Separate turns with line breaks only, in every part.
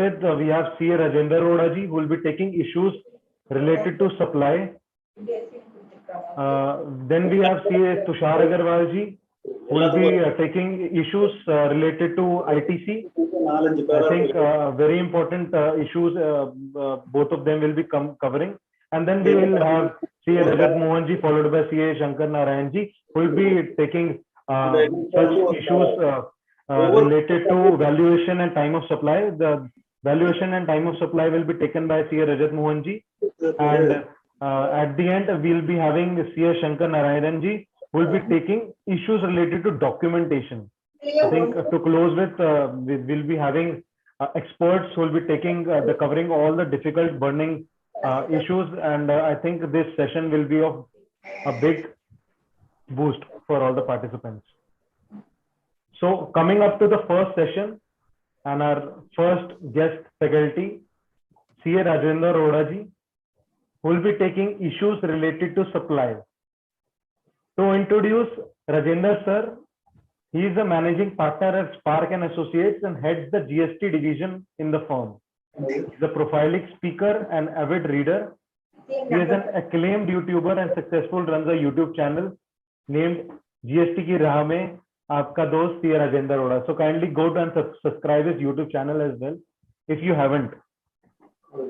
with, we have CA Rajendra Arora ji, who will be taking issues related to supply. Then we have CA Tushar Agarwal ji, who will be taking issues related to ITC. I think very important issues, both of them will be covering. And then we will have CA Rajat Mohan ji, followed by CA Shankar Narayan ji, who will be taking such issues related to valuation and time of supply. The valuation and time of supply will be taken by CA Rajat Mohan ji. And at the end, we will be having CA Shankar Narayan ji, who will be taking issues related to documentation. I think to close with, we will be having experts who will be taking covering all the difficult burning issues, and I think this session will be of a big boost for all the participants. So coming up to the first session, and our first guest faculty, CA Rajendra Arora ji, who will be taking issues related to supply. To introduce Rajendra sir, he is a managing partner at Spark and Associates and heads the GST division in the firm. He is a prolific speaker and avid reader. He is an acclaimed YouTuber and successful runs a YouTube channel named GST Ki Raah Mein Aapka Dost CA Rajendra Arora. So kindly go to and subscribe his YouTube channel as well if you haven't.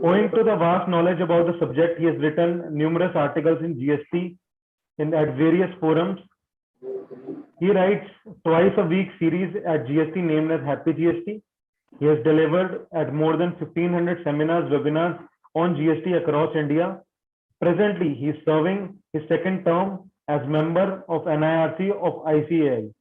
Owing to the vast knowledge about the subject, he has written numerous articles in GST at various forums. He writes twice a week series at GST named as Happy GST. He has delivered at more than 1,500 seminars, webinars on GST across India. Presently, he is serving his second term as member of NIRC of ICAI.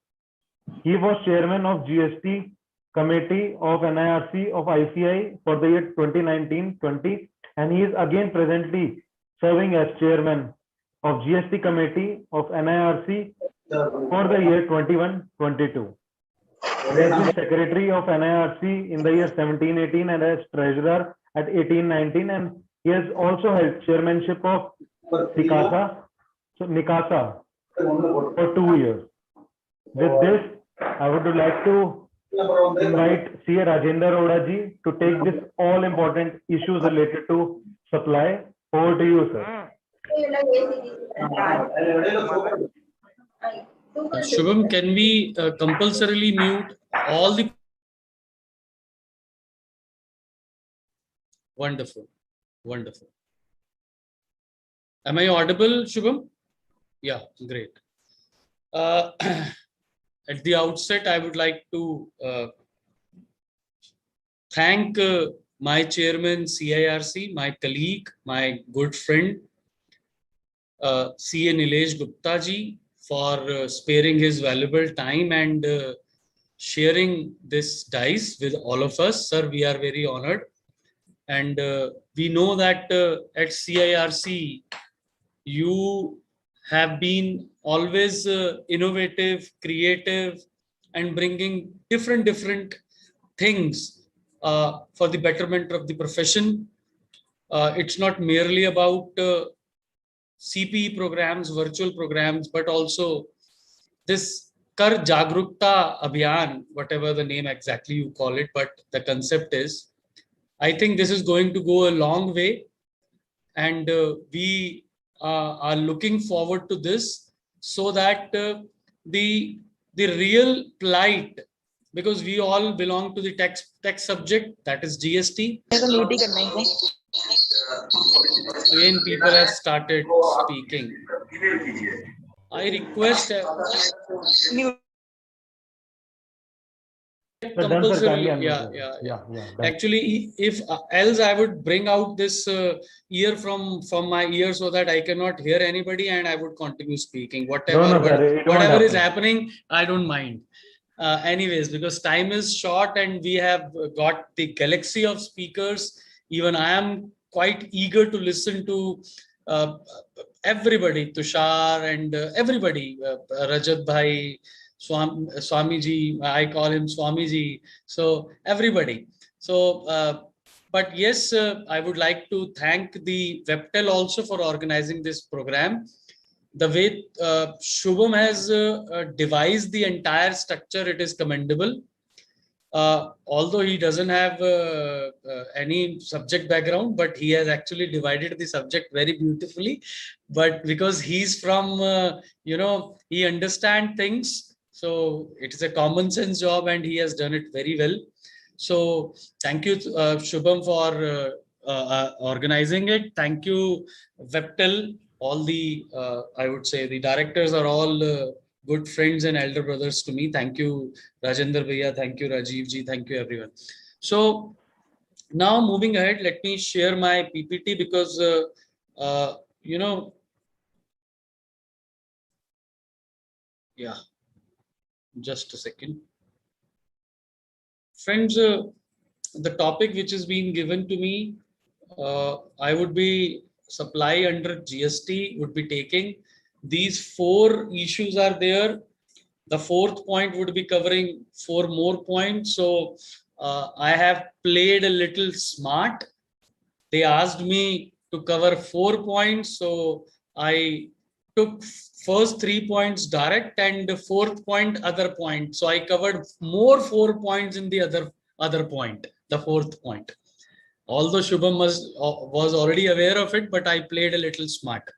He was chairman of GST committee of NIRC of ICAI for the year 2019-20, and he is again presently serving as chairman of GST committee of NIRC for the year 21-22. He has been secretary of NIRC in the year 17-18 and as treasurer at 18-19, and he has also held chairmanship of NICASA for 2 years. With this, I would like to invite CA Rajendra Arora ji to take this all important issues related to supply. Over to you, sir.
Shubham, can we compulsorily mute all the... Wonderful, wonderful. Am I audible, Shubham? Yeah, great. At the outset, I would like to thank my chairman, CIRC, my colleague, my good friend, CA Nilesh Gupta ji, for sparing his valuable time and sharing this dice with all of us. Sir, we are very honored. And we know that at CIRC, you have been always innovative, creative, and bringing different things for the betterment of the profession. It's not merely about CPE programs, virtual programs, but also this Kar Jagrukta Abhiyan, whatever the name exactly you call it, but the concept is, I think this is going to go a long way, and we are looking forward to this, so that the real plight, because we all belong to the tech subject, that is GST. Again, people have started speaking. I request compulsory. Yeah. Actually, if else I would bring out this ear from my ear so that I cannot hear anybody, and I would continue speaking. Whatever is happening, I don't mind. Anyways, because time is short and we have got the galaxy of speakers, even I am quite eager to listen to everybody, Tushar and everybody, Rajat Bhai, Swamiji, I call him Swamiji, so everybody. So, but yes, I would like to thank the Webtel also for organizing this program. The way Shubham has devised the entire structure, it is commendable. although he doesn't have any subject background, but he has actually divided the subject very beautifully. But because he's from, he understands things, so it is a common sense job, and he has done it very well. So thank you, Shubham, for organizing it. Thank you, Webtel. All the, I would say, the directors are all good friends and elder brothers to me. Thank you, Rajendra Bhaiya. Thank you, Rajiv ji. Thank you, everyone. So now moving ahead, let me share my PPT because, yeah, just a second. Friends, the topic which is being given to me, I would be supply under GST would be taking. These 4 issues are there. The 4th point would be covering 4 more points. So I have played a little smart. They asked me to cover 4 points. So I took first 3 points direct and the 4th point other point. So I covered more 4 points in the other point, the 4th point. Although Shubham was already aware of it, but I played a little smart.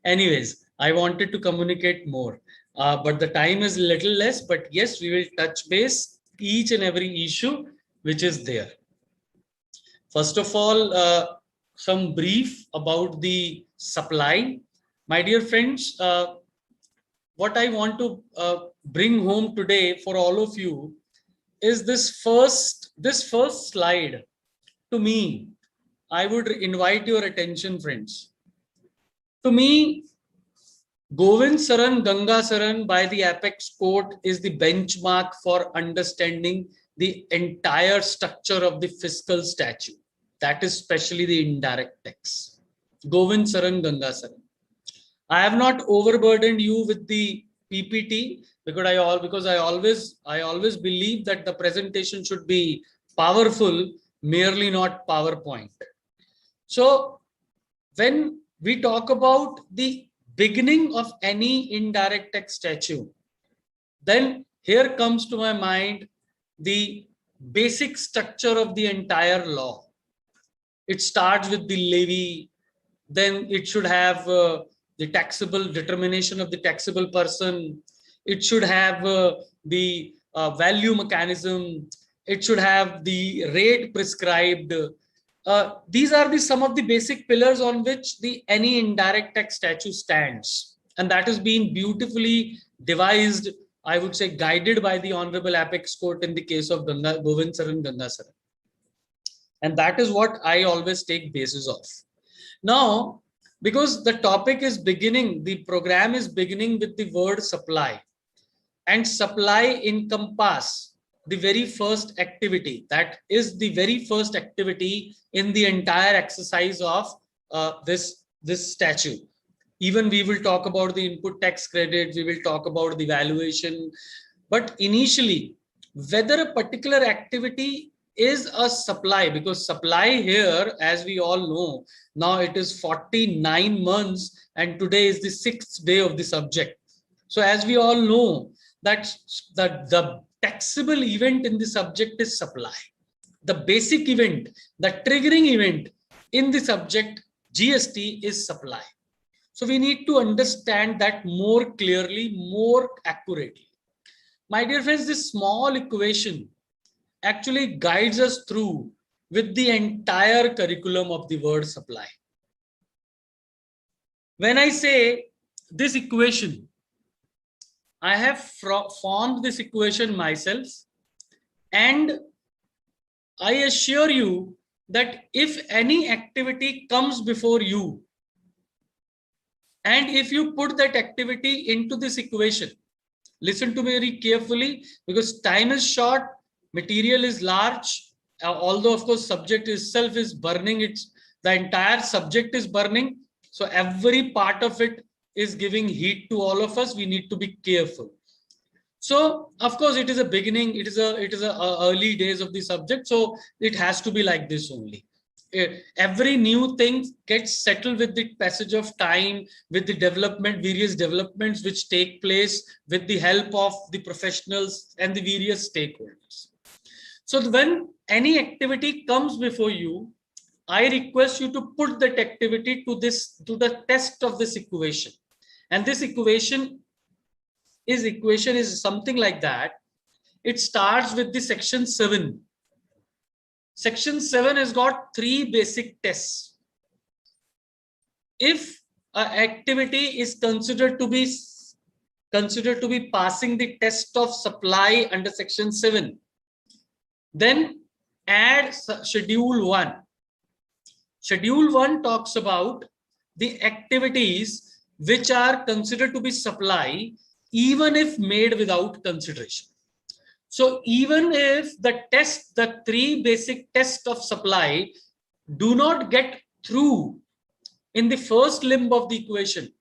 Anyways, I wanted to communicate more, but the time is a little less. But yes, we will touch base each and every issue which is there. First of all, some brief about the supply. My dear friends, what I want to bring home today for all of you is this first slide. To me, I would invite your attention, friends. To me, Govind Saran Ganga Saran by the Apex Court is the benchmark for understanding the entire structure of the fiscal statute. That is especially the indirect tax. Govind Saran Ganga Saran. I have not overburdened you with the PPT because I always believe that the presentation should be powerful, merely not PowerPoint. So when we talk about the beginning of any indirect tax statute, then here comes to my mind the basic structure of the entire law. It starts with the levy, then it should have the taxable determination of the taxable person. It should have the value mechanism. It should have the rate prescribed. These are some of the basic pillars on which any indirect tax statute stands. And that is being beautifully devised, I would say, guided by the Honorable Apex Court in the case of Govind Saran Ganga Saran. And that is what I always take basis of. Now, because the topic is beginning, the program is beginning with the word supply. And supply encompass the very first activity. That is the very first activity in the entire exercise of this statute. Even we will talk about the input tax credit, we will talk about the valuation. But initially, whether a particular activity is a supply, because supply here, as we all know, now it is 49 months and today is the 6th day of the subject. So as we all know that the taxable event in the subject is supply. The basic event, the triggering event in the subject GST is supply. So we need to understand that more clearly, more accurately. My dear friends, this small equation actually guides us through with the entire curriculum of the word supply. When I say this equation, I have formed this equation myself, and I assure you that if any activity comes before you, and if you put that activity into this equation, listen to me very carefully because time is short, material is large, although of course subject itself is burning, the entire subject is burning. So every part of it is giving heat to all of us. We need to be careful. So of course it is a beginning, it is a early days of the subject, so it has to be like this only. Every new thing gets settled with the passage of time, with the development, various developments which take place with the help of the professionals and the various stakeholders. So when any activity comes before you, I request you to put that activity to the test of this equation. And this equation is something like that. It starts with the section 7. Section 7 has got 3 basic tests. If an activity is considered to be passing the test of supply under section 7, then add schedule 1. Schedule 1 talks about the activities which are considered to be supply even if made without consideration. So even if the 3 basic tests of supply do not get through in the first limb of the equation,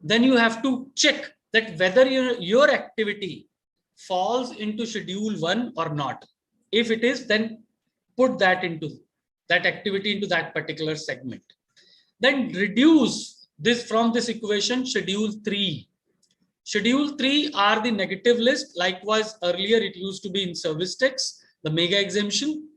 then you have to check that whether your activity falls into schedule 1 or not. If it is, then put that activity into that particular segment. Then reduce this from this equation, schedule 3. Schedule 3 are the negative list. Likewise, earlier it used to be in service tax, the mega exemption.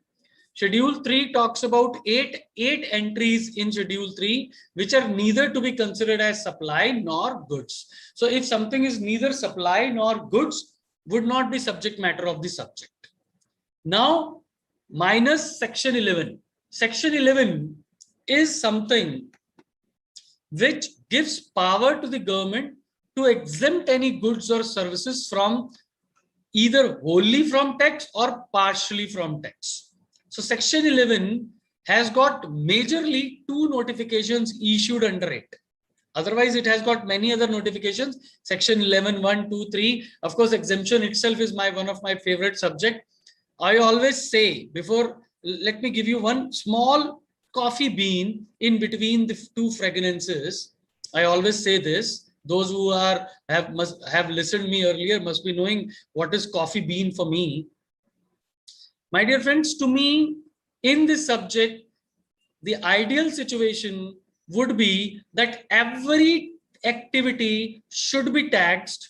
Schedule 3 talks about eight entries in schedule 3, which are neither to be considered as supply nor goods. So if something is neither supply nor goods, would not be subject matter of the subject. Now, minus section 11. Section 11 is something which gives power to the government to exempt any goods or services from either wholly from tax or partially from tax. So section 11 has got majorly 2 notifications issued under it. Otherwise, it has got many other notifications. Section 11, 1, 2, 3. Of course, exemption itself is one of my favorite subject. I always say before, let me give you one small coffee bean in between the 2 fragrances. I always say this. Those who must have listened me earlier must be knowing what is coffee bean for me. My dear friends, to me, in this subject, the ideal situation would be that every activity should be taxed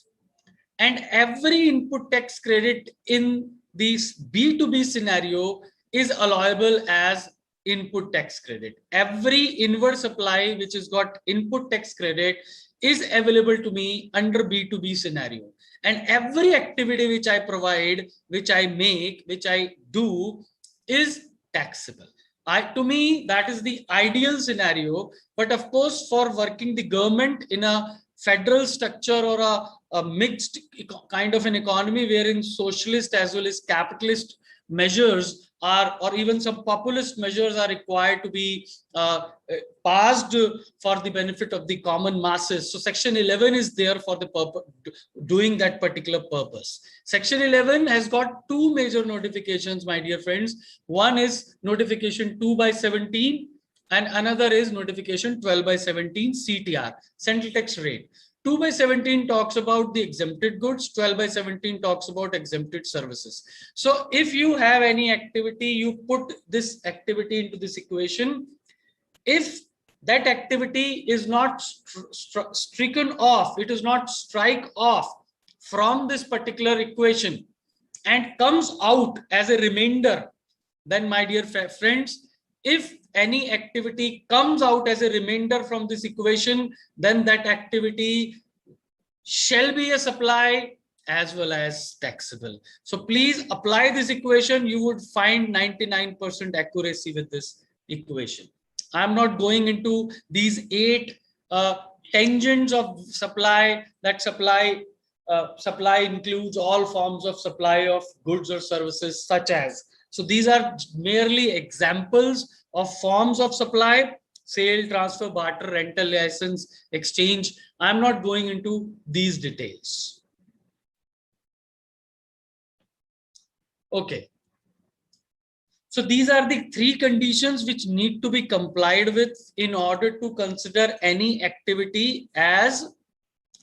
and every input tax credit in this B2B scenario is allowable as input tax credit. Every inward supply which has got input tax credit is available to me under B2B scenario. And every activity which I provide, which I make, which I do is taxable. To me, that is the ideal scenario. But of course, for working the government in a federal structure or a mixed kind of an economy wherein socialist as well as capitalist measures are, or even some populist measures are required to be passed for the benefit of the common masses. So section 11 is there for the purpose, doing that particular purpose. Section 11 has got 2 major notifications, my dear friends. One is notification 2/17 and another is notification 12/17 CTR, central tax rate. 2/17 talks about the exempted goods, 12/17 talks about exempted services. So if you have any activity, you put this activity into this equation. If that activity is not stricken off, it is not strike off from this particular equation and comes out as a remainder, then my dear friends, if any activity comes out as a remainder from this equation, then that activity shall be a supply as well as taxable. So please apply this equation. You would find 99% accuracy with this equation. I'm not going into these 8 tangents of supply. That supply includes all forms of supply of goods or services such as. So these are merely examples of forms of supply: sale, transfer, barter, rental, license, exchange. I'm not going into these details. Okay. So these are the 3 conditions which need to be complied with in order to consider any activity as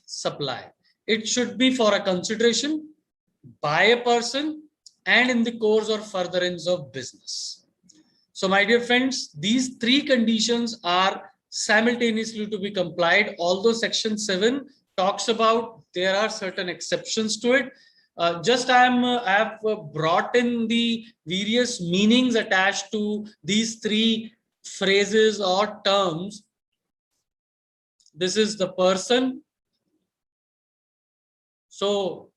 supply. It should be for a consideration by a person and in the course or furtherance of business. So my dear friends, these 3 conditions are simultaneously to be complied. Although section 7 talks about there are certain exceptions to it. I have brought in the various meanings attached to these three phrases or terms. This is the person. So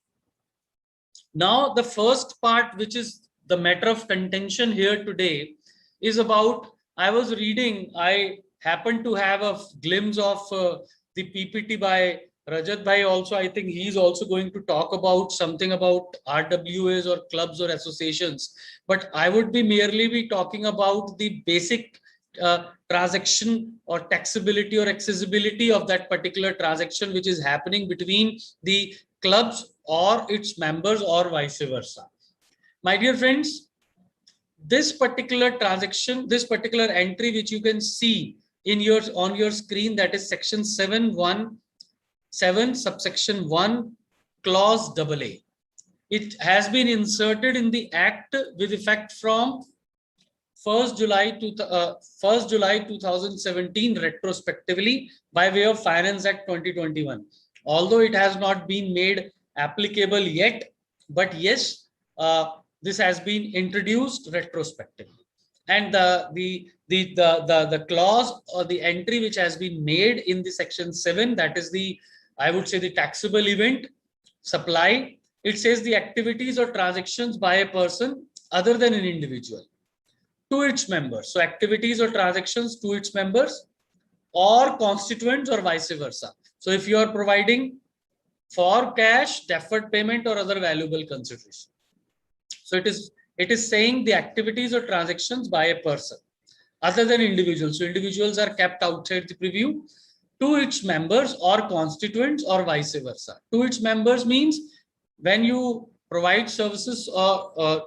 now the first part, which is the matter of contention here today, is about, I was reading, I happened to have a glimpse of the PPT by Rajat Bhai also. I think he's also going to talk about something about RWAs or clubs or associations. But I would be merely be talking about the basic transaction or taxability or accessibility of that particular transaction which is happening between the clubs or its members or vice versa. My dear friends, this particular transaction, this particular entry which you can see in on your screen, that is section 717 subsection 1 clause AA. It has been inserted in the act with effect from 1st July 2017 retrospectively by way of Finance Act 2021. Although it has not been made applicable yet, but yes, this has been introduced retrospectively. And the clause or the entry which has been made in the section 7, that is the, I would say, the taxable event supply. It says the activities or transactions by a person other than an individual to its members. So activities or transactions to its members or constituents or vice versa. So if you are providing for cash, deferred payment or other valuable consideration. So it is saying the activities or transactions by a person other than individuals. So individuals are kept outside the preview. To its members or constituents or vice versa. To its members means when you provide services or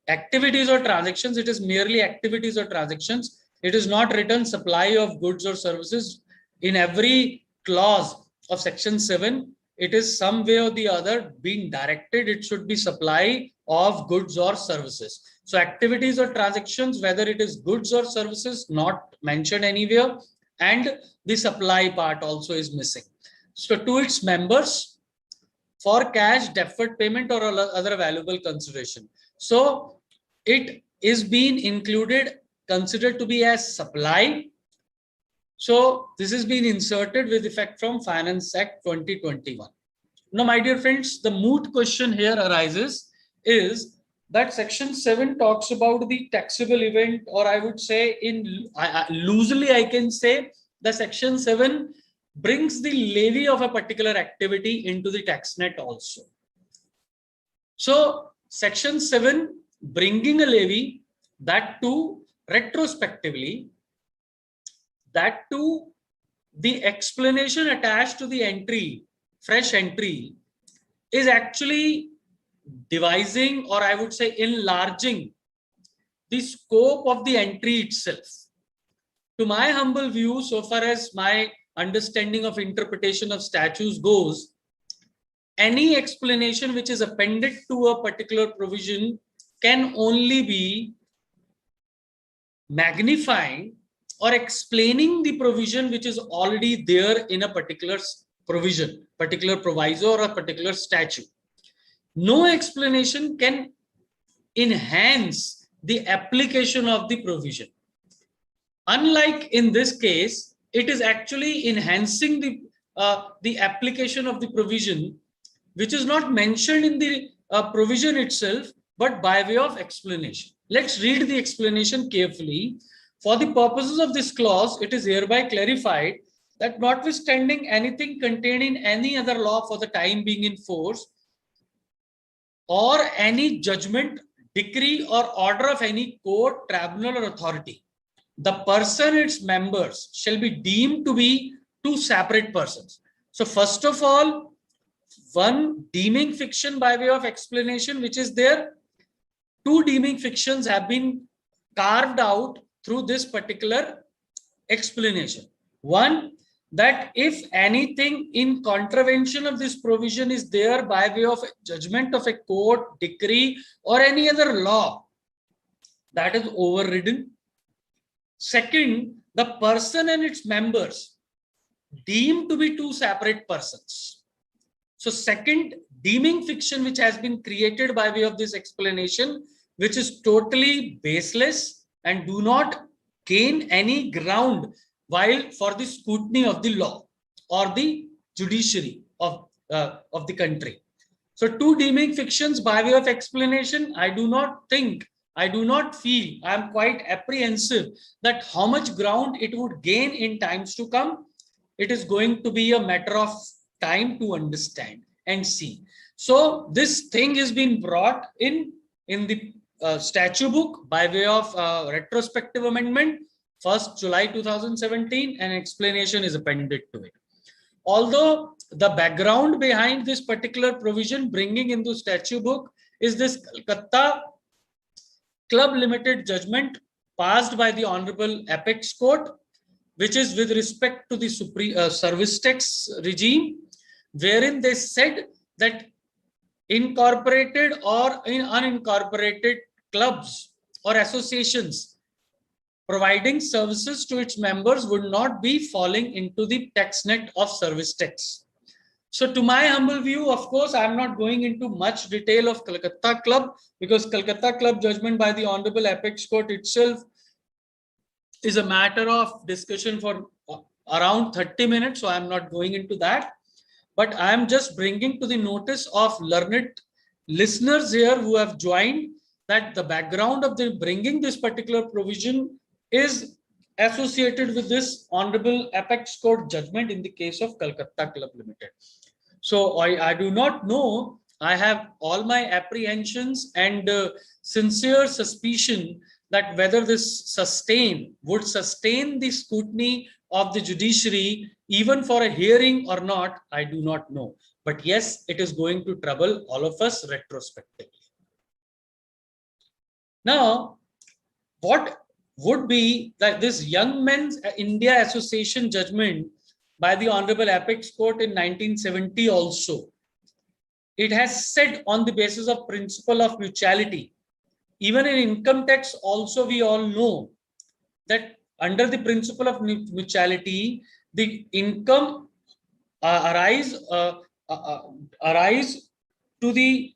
activities or transactions, it is merely activities or transactions. It is not written supply of goods or services. In every clause of section 7, it is some way or the other being directed. It should be supply of goods or services. So activities or transactions, whether it is goods or services, not mentioned anywhere, and the supply part also is missing. So to its members for cash, deferred payment or other valuable consideration. So it is being included, considered to be as supply. So this has been inserted with effect from Finance Act 2021. Now, my dear friends, the moot question here arises is that section 7 talks about the taxable event, or I would say loosely I can say the section 7 brings the levy of a particular activity into the tax net also. So section 7 bringing a levy, that too retrospectively, that too the explanation attached to the entry, fresh entry, is actually devising, or I would say enlarging the scope of the entry itself. To my humble view, so far as my understanding of interpretation of statutes goes, any explanation which is appended to a particular provision can only be magnifying or explaining the provision which is already there in a particular provision, particular proviso or a particular statute. No explanation can enhance the application of the provision. Unlike in this case, it is actually enhancing the application of the provision, which is not mentioned in the provision itself, but by way of explanation. Let's read the explanation carefully. For the purposes of this clause, it is hereby clarified that notwithstanding anything contained in any other law for the time being in force, or any judgment, decree, or order of any court, tribunal, or authority, the person, its members, shall be deemed to be two separate persons. So first of all, one deeming fiction by way of explanation, which is there. Two deeming fictions have been carved out through this particular explanation. One, that if anything in contravention of this provision is there by way of judgment of a court, decree, or any other law, that is overridden. Second, the person and its members deemed to be two separate persons. So second, deeming fiction which has been created by way of this explanation, which is totally baseless and do not gain any ground while for the scrutiny of the law or the judiciary of the country. So two deeming fictions by way of explanation, I do not feel, I am quite apprehensive that how much ground it would gain in times to come. It is going to be a matter of time to understand and see. So this thing has been brought in the statute book by way of retrospective amendment, 1st July 2017, and explanation is appended to it. Although the background behind this particular provision bringing into statute book is this Calcutta Club Limited judgment passed by the Honorable Apex Court, which is with respect to the service tax regime, wherein they said that incorporated or unincorporated clubs or associations providing services to its members would not be falling into the tax net of service tax. So to my humble view, of course, I am not going into much detail of Calcutta Club, because Calcutta Club judgment by the Honorable Apex Court itself is a matter of discussion for around 30 minutes. So I am not going into that, but I am just bringing to the notice of learned listeners here who have joined that the background of the bringing this particular provision is associated with this Honorable Apex Court judgment in the case of Calcutta Club Limited. So I do not know. I have all my apprehensions and sincere suspicion that whether this would sustain the scrutiny of the judiciary even for a hearing or not, I do not know. But yes, it is going to trouble all of us retrospectively. Now, what would be that this Young Men's India Association judgment by the Honorable Apex Court in 1970 also, it has said on the basis of principle of mutuality. Even in income tax also, we all know that under the principle of mutuality, the income arise to the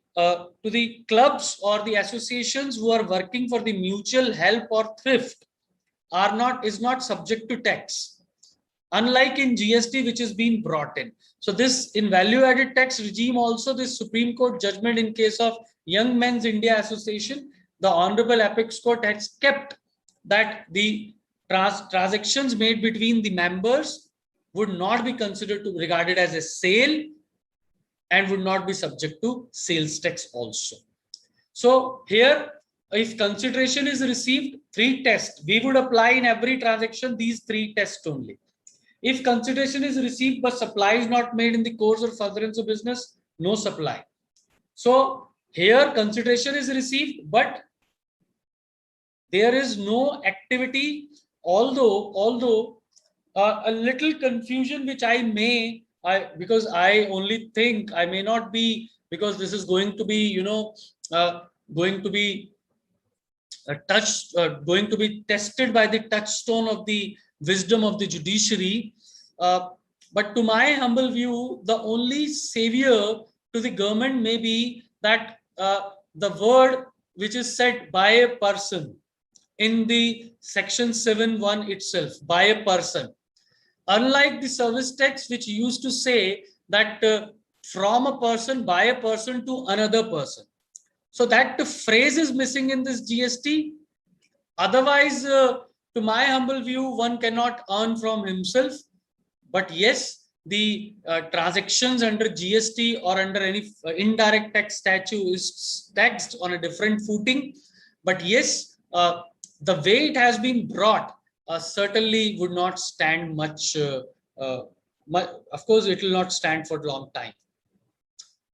clubs or the associations who are working for the mutual help or thrift is not subject to tax, unlike in GST, which is being brought in. So this in value added tax regime also, this Supreme Court judgment in case of Young Men's India Association, the Honorable Apex Court has kept that the transactions made between the members would not be regarded as a sale and would not be subject to sales tax also. So here, if consideration is received, 3 tests, we would apply in every transaction these 3 tests only. If consideration is received but supply is not made in the course or furtherance of business, no supply. So here consideration is received, but there is no activity, although a little confusion which because I only think I may not be, because this is going to be, going to be tested by the touchstone of the wisdom of the judiciary. But to my humble view, the only savior to the government may be that the word which is said by a person in the section 7(1) itself, by a person. Unlike the service tax, which used to say that from a person, by a person to another person. So that phrase is missing in this GST. Otherwise, to my humble view, one cannot earn from himself. But yes, the transactions under GST or under any indirect tax statute is taxed on a different footing. But yes, the way it has been brought certainly would not stand much. Of course, it will not stand for a long time.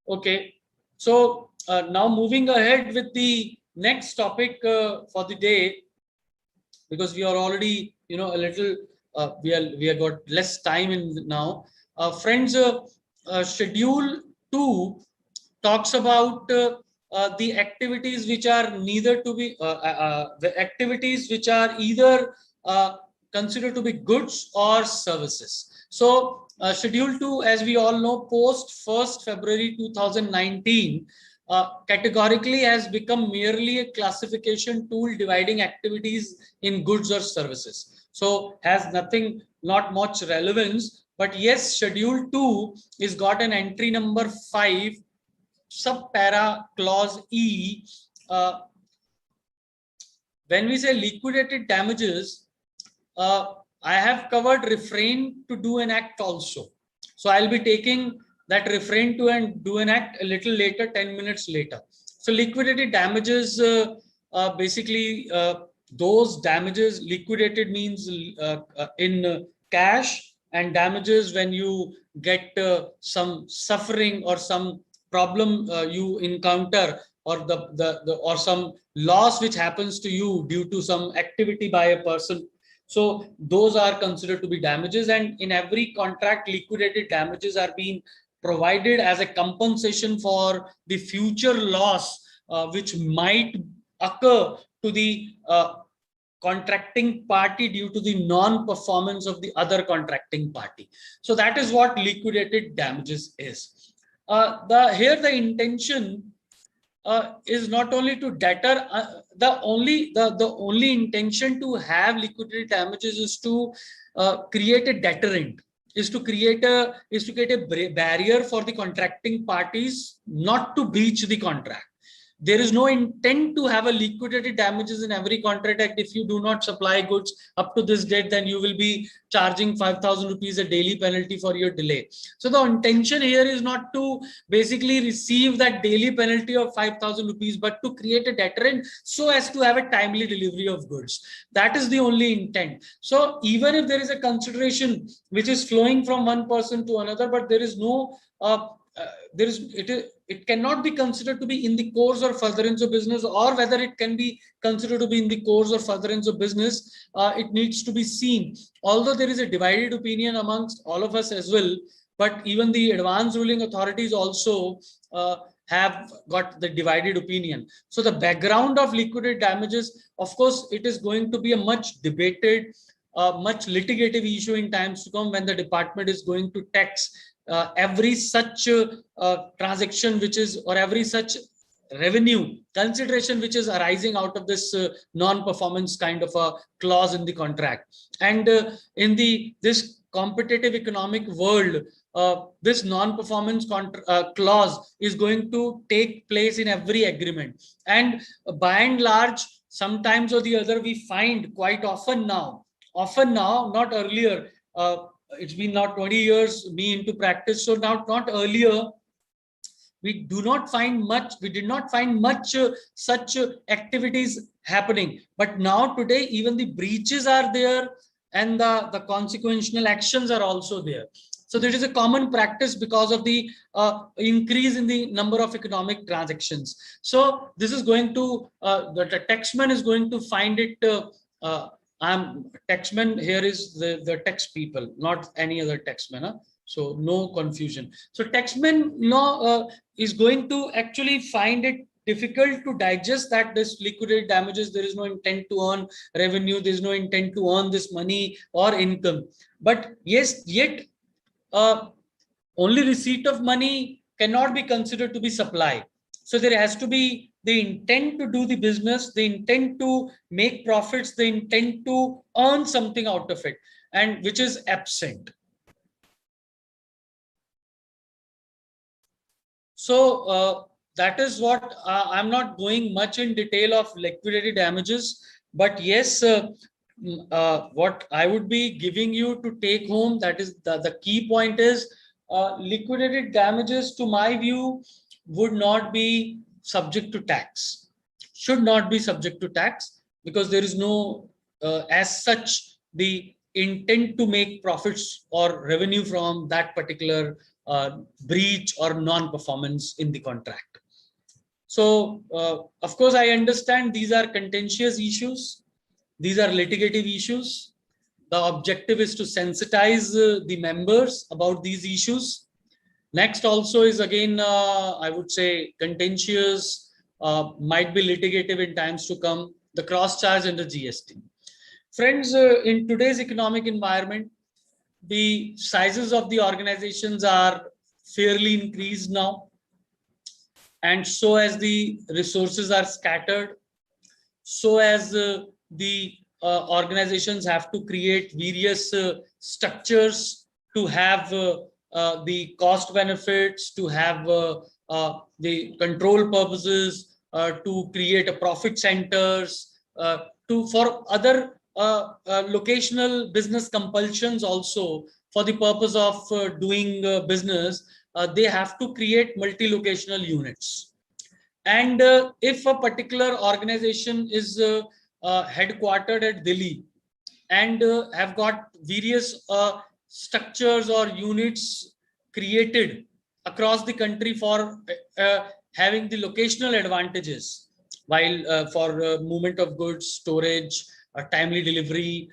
Okay, so now moving ahead with the next topic for the day, because we are already, a little, we have got less time in now. Friends, Schedule 2 talks about the activities which are neither to be the activities which are either considered to be goods or services. So Schedule 2, as we all know, post 1st February 2019, categorically has become merely a classification tool dividing activities in goods or services. So has nothing, not much relevance. But yes, Schedule 2 is got an entry number 5, subpara clause E. When we say liquidated damages, I have covered refrain to do an act also. So I'll be taking that refrain to and do an act a little later, 10 minutes later. So liquidated damages, basically those damages, liquidated means in cash, and damages when you get some suffering or some problem you encounter, or or some loss which happens to you due to some activity by a person. So those are considered to be damages, and in every contract, liquidated damages are being provided as a compensation for the future loss which might occur to the contracting party due to the non-performance of the other contracting party. So that is what liquidated damages is. Here the intention is not only to deter, the only intention to have liquidated damages is to create a deterrent, is to create a barrier for the contracting parties not to breach the contract. There is no intent to have a liquidated damages in every contract act. If you do not supply goods up to this date, then you will be charging 5,000 rupees a daily penalty for your delay. So the intention here is not to basically receive that daily penalty of 5,000 rupees, but to create a deterrent so as to have a timely delivery of goods. That is the only intent. So even if there is a consideration which is flowing from one person to another, but there is no it cannot be considered to be in the course or furtherance of business, or whether it can be considered to be in the course or furtherance of business, it needs to be seen. Although there is a divided opinion amongst all of us as well, but even the advanced ruling authorities also have got the divided opinion. So the background of liquidated damages, of course, it is going to be a much debated, much litigative issue in times to come, when the department is going to tax every such transaction which is, or every such revenue consideration which is arising out of this non-performance kind of a clause in the contract. And in this competitive economic world, this non-performance clause is going to take place in every agreement. And by and large, sometimes or the other, we find quite often now, not earlier, it's been now 20 years me into practice. So now, not earlier, we did not find much such activities happening. But now today, even the breaches are there, and the consequential actions are also there. So there is a common practice because of the increase in the number of economic transactions. So this is going to, the taxman is going to find it, taxman here is the tax people, not any other taxman. Huh? So no confusion. So taxman is going to actually find it difficult to digest that this liquidated damages, there is no intent to earn revenue, there is no intent to earn this money or income. But yes, yet only receipt of money cannot be considered to be supply. So there has to be the intent to do the business, the intent to make profits, the intent to earn something out of it, and which is absent. So that is what I'm not going much in detail of liquidated damages, but yes, what I would be giving you to take home, that is the key point is liquidated damages, to my view, would not be subject to tax, should not be subject to tax, because there is no as such the intent to make profits or revenue from that particular breach or non-performance in the contract. So of course I understand these are contentious issues, these are litigative issues. The objective is to sensitize the members about these issues. Next also is again, I would say contentious, might be litigative in times to come, the cross charge under GST. Friends, in today's economic environment, the sizes of the organizations are fairly increased now, and so as the resources are scattered, so as the organizations have to create various structures to have the cost benefits, to have the control purposes, to create a profit centers, to for other locational business compulsions also, for the purpose of doing business, they have to create multi-locational units. And if a particular organization is headquartered at Delhi and have got various structures or units created across the country for having the locational advantages, while for movement of goods, storage, timely delivery,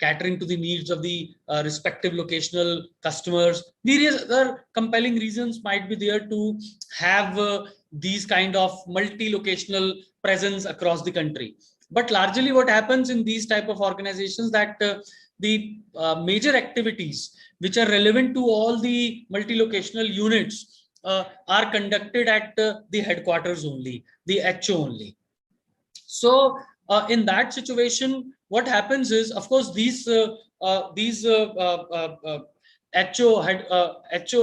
catering to the needs of the respective locational customers, various other compelling reasons might be there to have these kind of multi-locational presence across the country. But largely what happens in these type of organizations, that the major activities which are relevant to all the multi-locational units are conducted at the headquarters only, the HO only. So in that situation, what happens is, of course, these HO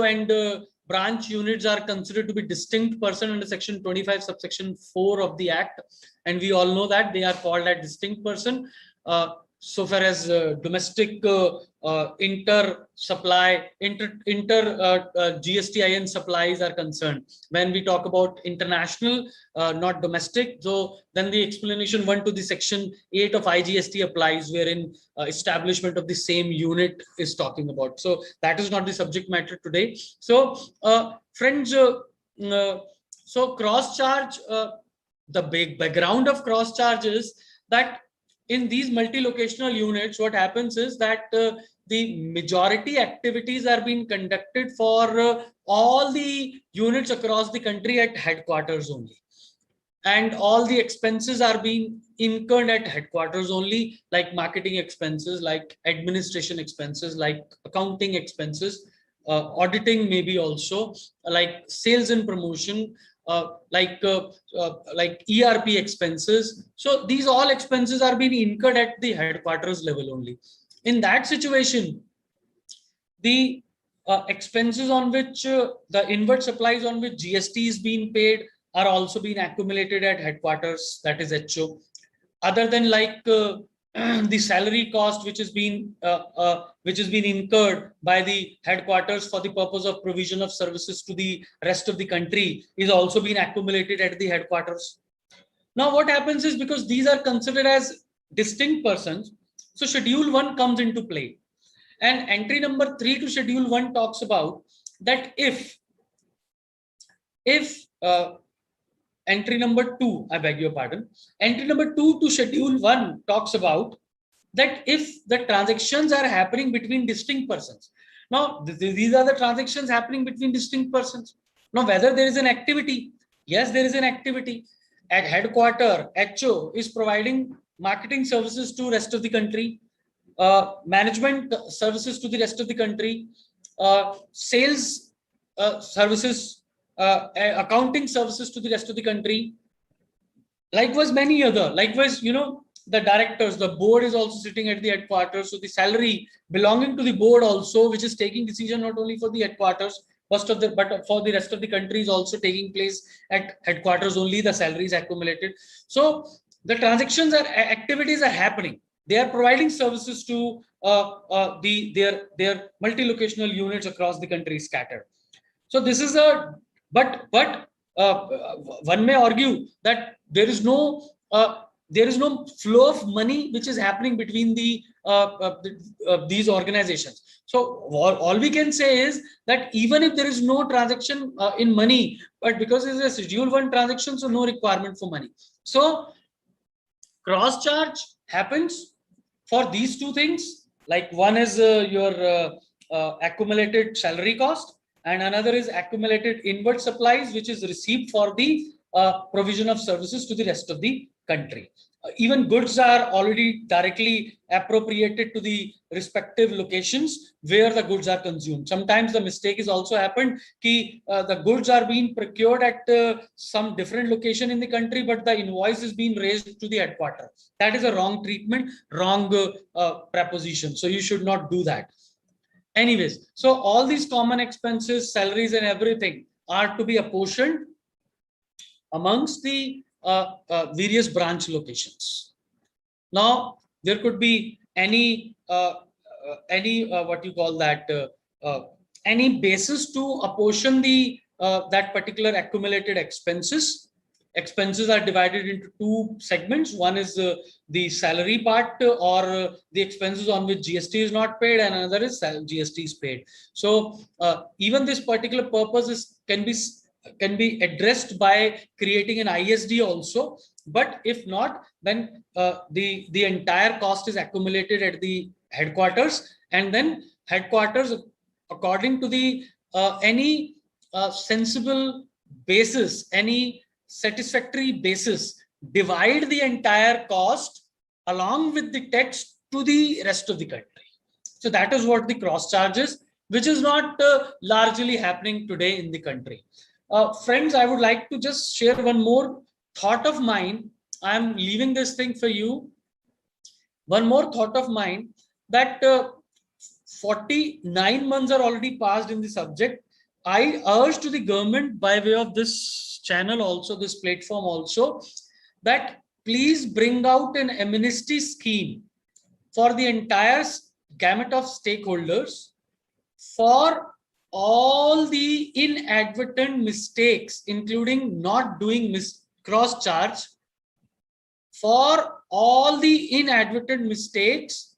and branch units are considered to be distinct person under section 25 subsection 4 of the Act, and we all know that they are called a distinct person so far as domestic inter GSTIN supplies are concerned. When we talk about international, not domestic, so then the explanation 1 to the section 8 of IGST applies, wherein establishment of the same unit is talking about. So that is not the subject matter today. So friends, so cross charge, the big background of cross charge is that in these multi-locational units, what happens is that the majority activities are being conducted for all the units across the country at headquarters only. And all the expenses are being incurred at headquarters only, like marketing expenses, like administration expenses, like accounting expenses, auditing maybe also, like sales and promotion, like ERP expenses. So these all expenses are being incurred at the headquarters level only. In that situation, the expenses on which the inward supplies on which GST is being paid are also being accumulated at headquarters, that is HO. Other than like the salary cost which is being incurred by the headquarters for the purpose of provision of services to the rest of the country is also being accumulated at the headquarters. Now what happens is, because these are considered as distinct persons, so schedule 1 comes into play, and entry number 3 to schedule 1 talks about that if entry number 2, I beg your pardon, entry number 2 to schedule 1 talks about that if the transactions are happening between distinct persons. Now, these are the transactions happening between distinct persons. Now, whether there is an activity, yes, there is an activity. At headquarter, HO is providing marketing services to rest of the country, management services to the rest of the country, sales services, accounting services to the rest of the country. Likewise, many other. Likewise, you know, the directors, the board is also sitting at the headquarters. So the salary belonging to the board also, which is taking decision not only for the headquarters, but for the rest of the country is also taking place at headquarters only. The salary is accumulated. So the transactions are activities are happening. They are providing services to their multi-locational units across the country scattered. So this is a but one may argue that there is no flow of money which is happening between these organizations. So all we can say is that even if there is no transaction in money, but because it is a schedule 1 transaction, so no requirement for money. So cross charge happens for these 2 things. Like one is your accumulated salary cost, and another is accumulated inward supplies, which is received for the provision of services to the rest of the country. even goods are already directly appropriated to the respective locations where the goods are consumed. Sometimes the mistake is also happened ki the goods are being procured at some different location in the country, but the invoice is being raised to the headquarters. That is a wrong treatment, wrong proposition. So you should not do that. Anyways, so all these common expenses, salaries and everything are to be apportioned amongst the various branch locations. Now, there could be any what you call that any basis to apportion the that particular accumulated expenses. Expenses are divided into two segments. One is the salary part or the expenses on which GST is not paid, and another is GST is paid. So even this particular purpose can be addressed by creating an ISD also. But if not, then the entire cost is accumulated at the headquarters, and then headquarters, according to the any sensible basis, any satisfactory basis, divide the entire cost along with the tax to the rest of the country. So that is what the cross charge is, which is not largely happening today in the country. Friends, I would like to just share one more thought of mine. I'm leaving this thing for you. One more thought of mine, that 49 months are already passed in the subject. I urge to the government by way of this channel also, this platform also, that please bring out an amnesty scheme for the entire gamut of stakeholders for all the inadvertent mistakes, including not doing cross charge, for all the inadvertent mistakes,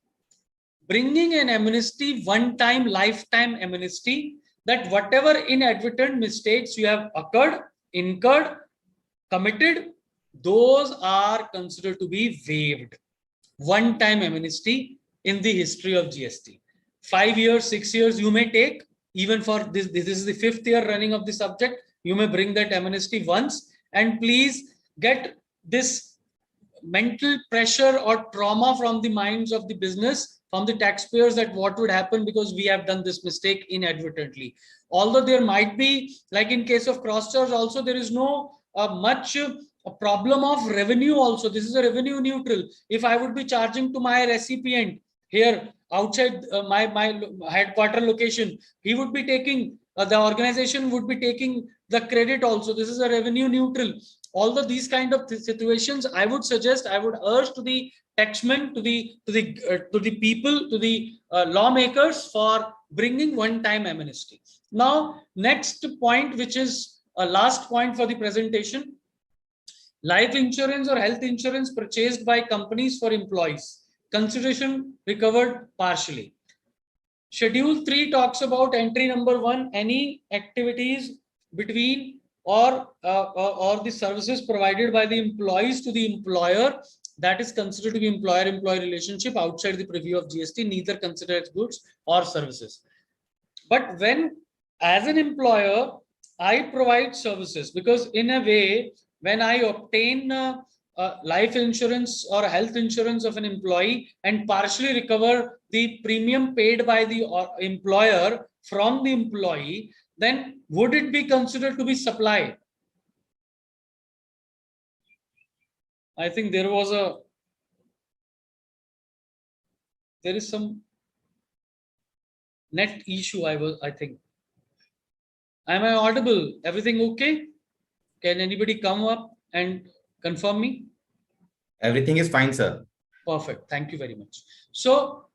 bringing an amnesty, one-time, lifetime amnesty, that whatever inadvertent mistakes you have incurred, committed, those are considered to be waived. One-time amnesty in the history of GST. 5 years, 6 years you may take, even for this is the 5th year running of the subject, you may bring that amnesty once, and please get this mental pressure or trauma from the minds of the business, from the taxpayers, that what would happen because we have done this mistake inadvertently. Although there might be, like in case of cross charge also, there is no much a problem of revenue also. This is a revenue neutral. If I would be charging to my recipient here outside my headquarter location, he would be taking, the organization would be taking the credit also. This is a revenue neutral. Although these kind of situations, I would suggest, I would urge to the taxmen, to the people, to the lawmakers, for bringing one-time amnesty. Now, next point, which is a last point for the presentation: life insurance or health insurance purchased by companies for employees, consideration recovered partially. Schedule 3 talks about entry number 1, any activities between or the services provided by the employees to the employer, that is considered to be employer-employee relationship outside the purview of GST, neither considered as goods or services. But when, as an employer, I provide services, because in a way, when I obtain life insurance or health insurance of an employee and partially recover the premium paid by the employer from the employee, then would it be considered to be supply? I think there is some net issue. I think. Am I audible? Everything okay? Can anybody come up and confirm me?
Everything is fine, sir.
Perfect. Thank you very much. So,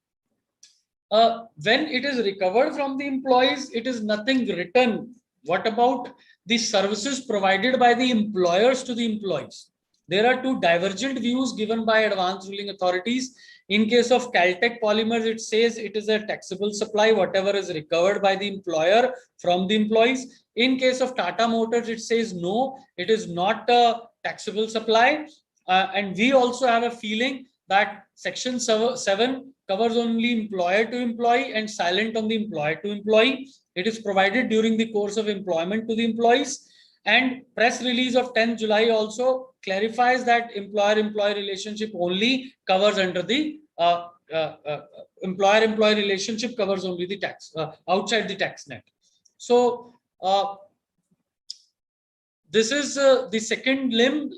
when it is recovered from the employees, it is nothing written. What about the services provided by the employers to the employees? There are two divergent views given by advanced ruling authorities. In case of Caltech Polymers, it says it is a taxable supply, whatever is recovered by the employer from the employees. In case of Tata Motors, it says no, it is not a taxable supply. And we also have a feeling that Section 7 covers only employer to employee and silent on the employer to employee. It is provided during the course of employment to the employees. And press release of 10th July also clarifies that employer-employee relationship only covers under the employer-employee relationship covers only the tax outside the tax net. So this is the second limb.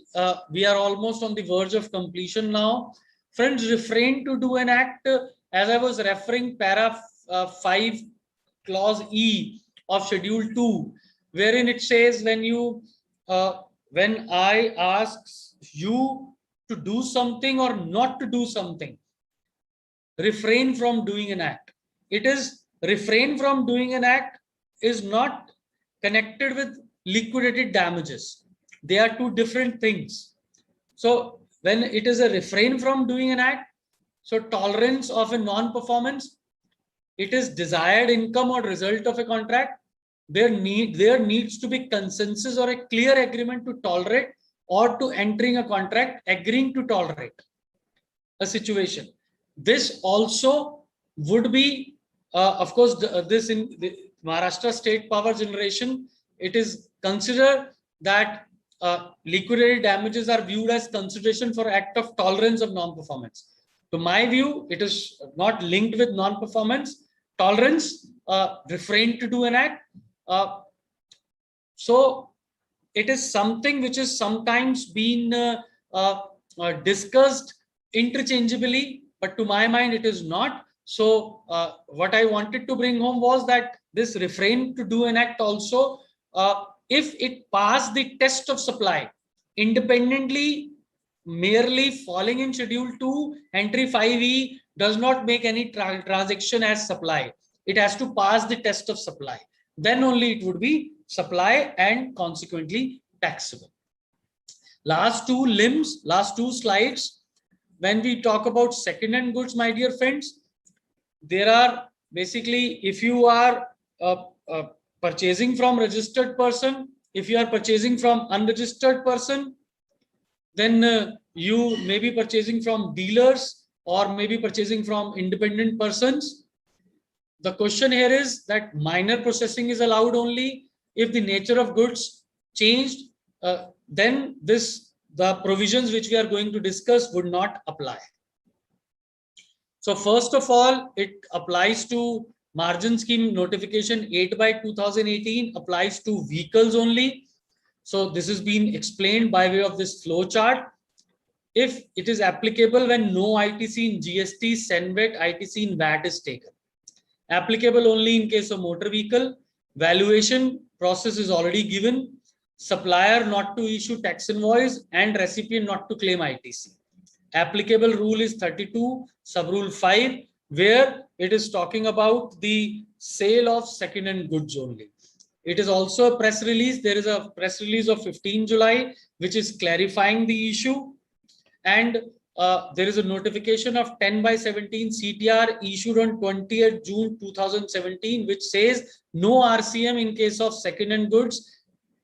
We are almost on the verge of completion now. Friends, refrain to do an act, as I was referring para 5 clause E of schedule 2, wherein it says when I ask you to do something or not to do something, refrain from doing an act. It is refrain from doing an act is not connected with liquidated damages. They are two different things. So when it is a refrain from doing an act, so tolerance of a non-performance, it is desired income or result of a contract. There needs to be consensus or a clear agreement to tolerate or to entering a contract, agreeing to tolerate a situation. This also would be, of course, this in the Maharashtra State Power Generation, it is considered that liquidated damages are viewed as consideration for act of tolerance of non-performance. To my view, it is not linked with non-performance. Tolerance, refrain to do an act. So it is something which is sometimes been discussed interchangeably, but to my mind, it is not. So what I wanted to bring home was that this refrain to do an act also, if it passed the test of supply independently, merely falling in schedule 2 entry 5E does not make any transaction as supply. It has to pass the test of supply. Then only it would be supply and consequently taxable. Last two limbs, last two slides. When we talk about second-hand goods, my dear friends, there are basically, if you are purchasing from registered person, if you are purchasing from unregistered person, then you may be purchasing from dealers or maybe purchasing from independent persons. The question here is that minor processing is allowed only if the nature of goods changed, then the provisions which we are going to discuss would not apply. So first of all, it applies to margin scheme notification 8/2018 applies to vehicles only. So this has been explained by way of this flow chart. If it is applicable when no ITC in GST, SENVET, ITC in VAT is taken. Applicable only in case of motor vehicle. Valuation process is already given. Supplier not to issue tax invoice and recipient not to claim ITC. Applicable rule is 32 sub rule 5, where it is talking about the sale of second-hand goods only. It is also a press release. There is a press release of 15 July, which is clarifying the issue. And there is a notification of 10/17 CTR issued on 20th June 2017, which says no RCM in case of second-hand goods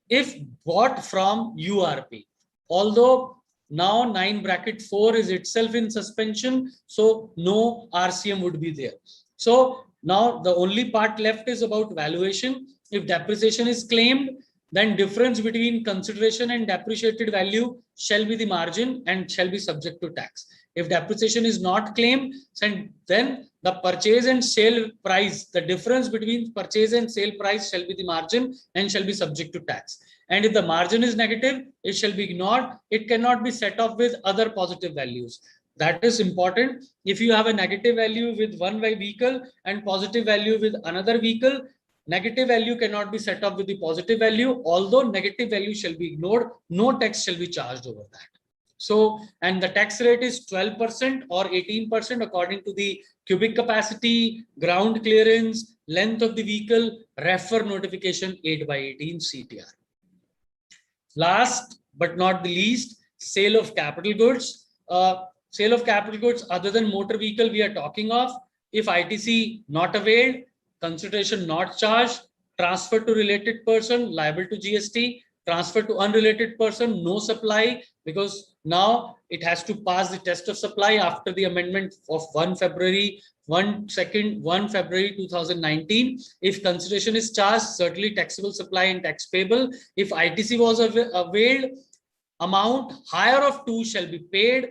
if bought from URP. Although now 9(4) is itself in suspension, so no RCM would be there. So now the only part left is about valuation. If depreciation is claimed, then difference between consideration and depreciated value shall be the margin and shall be subject to tax. If depreciation is not claimed, then the purchase and sale price, the difference between purchase and sale price shall be the margin and shall be subject to tax. And if the margin is negative, it shall be ignored. It cannot be set off with other positive values. That is important. If you have a negative value with one vehicle and positive value with another vehicle, negative value cannot be set off with the positive value. Although negative value shall be ignored, no tax shall be charged over that. So, and the tax rate is 12% or 18% according to the cubic capacity, ground clearance, length of the vehicle, refer notification 8/18 CTR. Last but not the least, sale of capital goods. Sale of capital goods other than motor vehicle we are talking of. If ITC not availed, consideration not charged, transfer to related person, liable to GST, transfer to unrelated person, no supply, because Now it has to pass the test of supply after the amendment of 1 February 2019. If consideration is charged, certainly taxable supply and tax payable. If ITC was availed, amount higher of 2 shall be paid.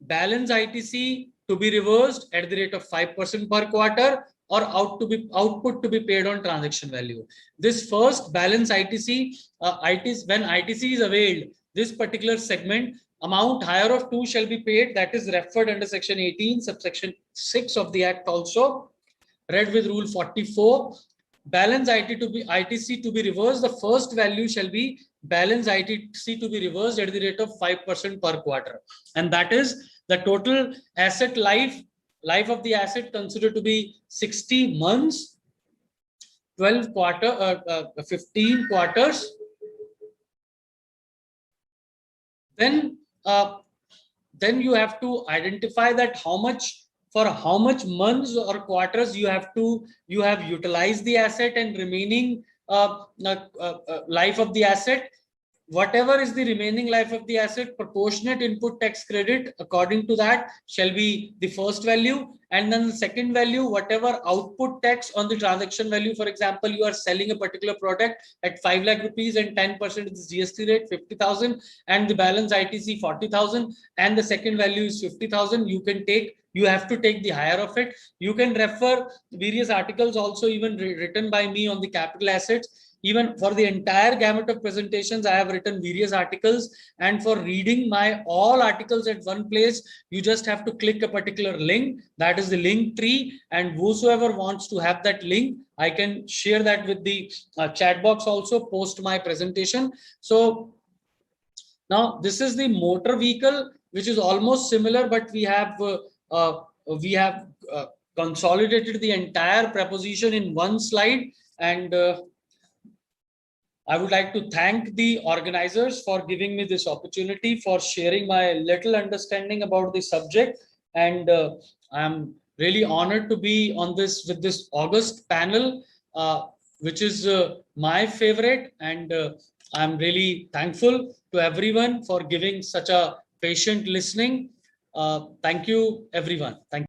Balance ITC to be reversed at the rate of 5% per quarter, or output to be paid on transaction value. This first balance ITC, when ITC is availed, this particular segment, amount higher of 2 shall be paid. That is referred under section 18, subsection 6 of the Act also, read with rule 44. Balance ITC to be reversed, the first value shall be balance ITC to be reversed at the rate of 5% per quarter. And that is the total asset life of the asset considered to be 60 months, 15 quarters. Then you have to identify that for how much months or quarters you have utilized the asset and remaining life of the asset. Whatever is the remaining life of the asset, proportionate input tax credit according to that shall be the first value, and then the second value, whatever output tax on the transaction value. For example, you are selling a particular product at 5 lakh rupees and 10% is the GST rate 50,000, and the balance ITC 40,000, and the second value is 50,000. You have to take the higher of it. You can refer various articles also, even written by me on the capital assets. Even for the entire gamut of presentations, I have written various articles, and for reading my all articles at one place, you just have to click a particular link. That is the link tree, and whosoever wants to have that link, I can share that with the chat box also post my presentation. So now this is the motor vehicle, which is almost similar, but we have consolidated the entire proposition in one slide. And I would like to thank the organizers for giving me this opportunity, for sharing my little understanding about the subject. And I'm really honored to be on this with this August panel, which is my favorite. And I'm really thankful to everyone for giving such a patient listening. Thank you, everyone. Thank you.